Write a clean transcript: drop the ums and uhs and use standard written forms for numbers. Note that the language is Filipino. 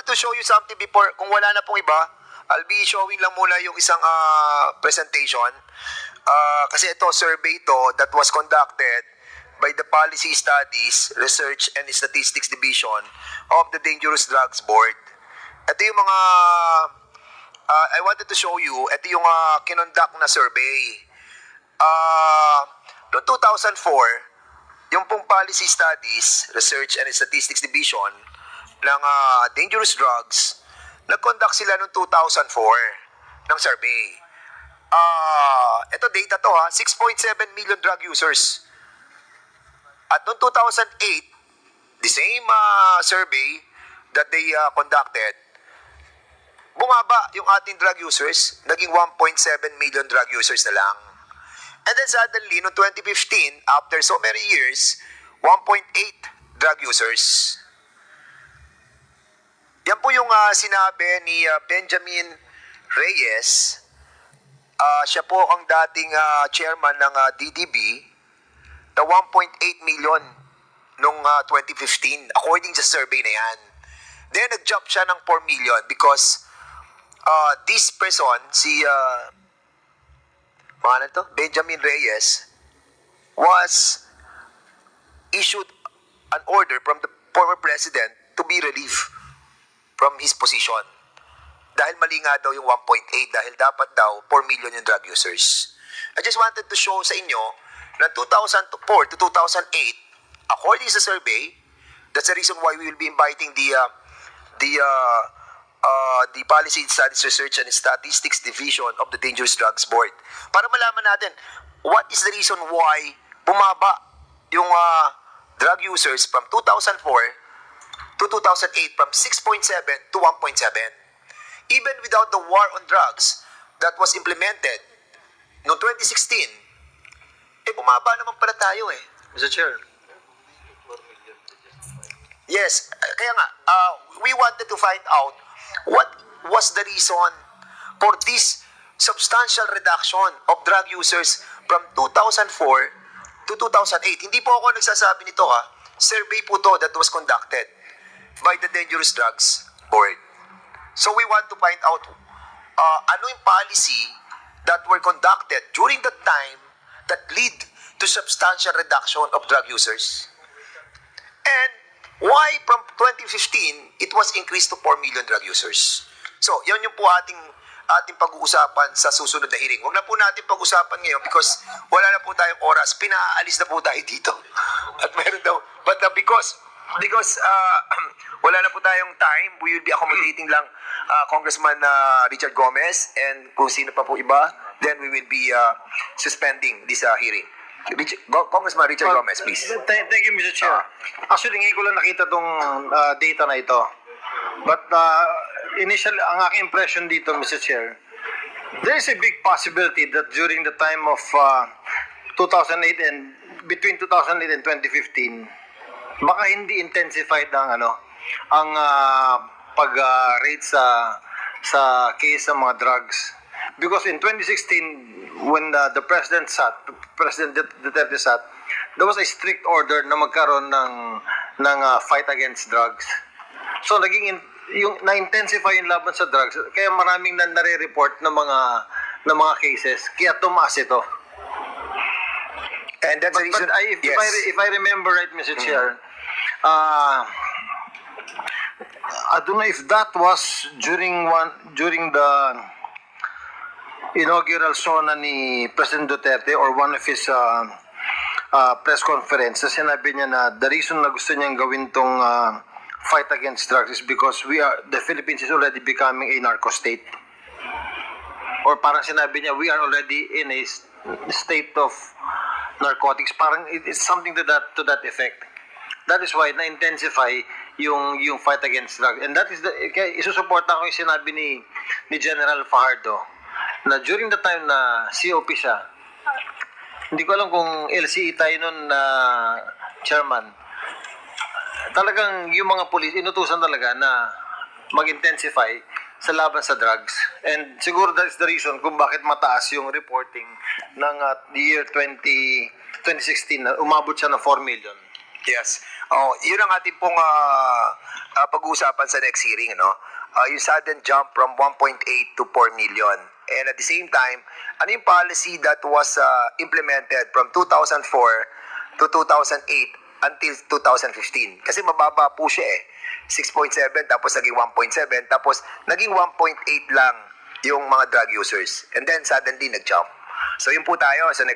to show you something before, kung wala na pong iba, I'll be showing lang muna yung isang presentation. Kasi ito, survey to that was conducted by the Policy Studies, Research and Statistics Division of the Dangerous Drugs Board. Ito yung mga, I wanted to show you, ito yung kinonduct na survey. Noong 2004, yung pong Policy Studies, Research and Statistics Division ng Dangerous Drugs, nag-conduct sila noong 2004 ng survey. Ito data to 6.7 million drug users. At noong 2008, the same survey that they conducted, bumaba yung ating drug users, naging 1.7 million drug users na lang. And then suddenly, noong 2015, after so many years, 1.8 drug users. Yan po yung sinabi ni Benjamin Reyes. Siya po ang dating chairman ng DDB, na 1.8 million noong 2015, according sa survey na yan. Then, nag-jump siya ng 4 million because this person, si Benjamin Reyes, was issued an order from the former president to be relieved from his position. Dahil mali nga daw yung 1.8 dahil dapat daw 4 million yung drug users. I just wanted to show sa inyo na 2004 to 2008, according sa survey, that's the reason why we will be inviting the Policy Studies, Research and Statistics Division of the Dangerous Drugs Board para malaman natin what is the reason why bumaba yung drug users from 2004 to 2008 from 6.7 to 1.7. Even without the war on drugs that was implemented noong 2016, bumaba naman pala tayo Mr. Chair. Yes, kaya nga, we wanted to find out what was the reason for this substantial reduction of drug users from 2004 to 2008. Hindi po ako nagsasabi nito survey po to that was conducted by the Dangerous Drugs Board. So we want to find out ano yung policy that were conducted during that time that lead to substantial reduction of drug users. And why from 2015, it was increased to 4 million drug users. So, yan yung po ating pag-uusapan sa susunod na hearing. Huwag na po natin pag-usapan ngayon because wala na po tayong oras. Pinaalis na po tayo dito. At meron daw. But because wala na po tayong time, we will be accommodating lang Congressman Richard Gomez and kung sino pa po iba, then we will be suspending this hearing. Congressman Richard Gomez, please. Thank you, Mr. Chair. Actually, ngayon ko lang nakita tong data na ito. But initially, ang aking impression dito, Mr. Chair, there is a big possibility that during the time of 2008 and between 2008 and 2015, baka hindi intensified ang pag-rate sa case ng mga drugs. Because in 2016, when the President Duterte sat, there was a strict order na magkaroon ng fight against drugs. So yung na-intensify yung laban sa drugs, kaya maraming nare-report ng mga cases, kaya tumaas ito. And that's the reason. If I remember right, Mr. Chair, I don't know if that was during the inaugural sona ni President Duterte or one of his press conference. Sinabi niya na the reason na gusto niyang gawin tong fight against drugs is because the Philippines is already becoming a narco state. Or parang sinabi niya, we are already in a state of narcotics. Parang it's something to that effect. That is why na-intensify yung fight against drugs. And that is isusuporta ko yung sinabi ni General Fajardo na during the time na COP siya, hindi ko alam kung LCE tayo nun na chairman, talagang yung mga police, inutusan talaga na mag-intensify sa laban sa drugs. And siguro that is the reason kung bakit mataas yung reporting ng the year 2016 na umabot siya ng 4 million. Yes. Oh, yun ang ating pong pag-uusapan sa next hearing, no? Yung sudden jump from 1.8 to 4 million. And at the same time, ano yung policy that was implemented from 2004 to 2008 until 2015? Kasi mababa po siya eh. 6.7 tapos naging 1.7 tapos naging 1.8 lang yung mga drug users. And then suddenly nag-jump. So yun po tayo sa next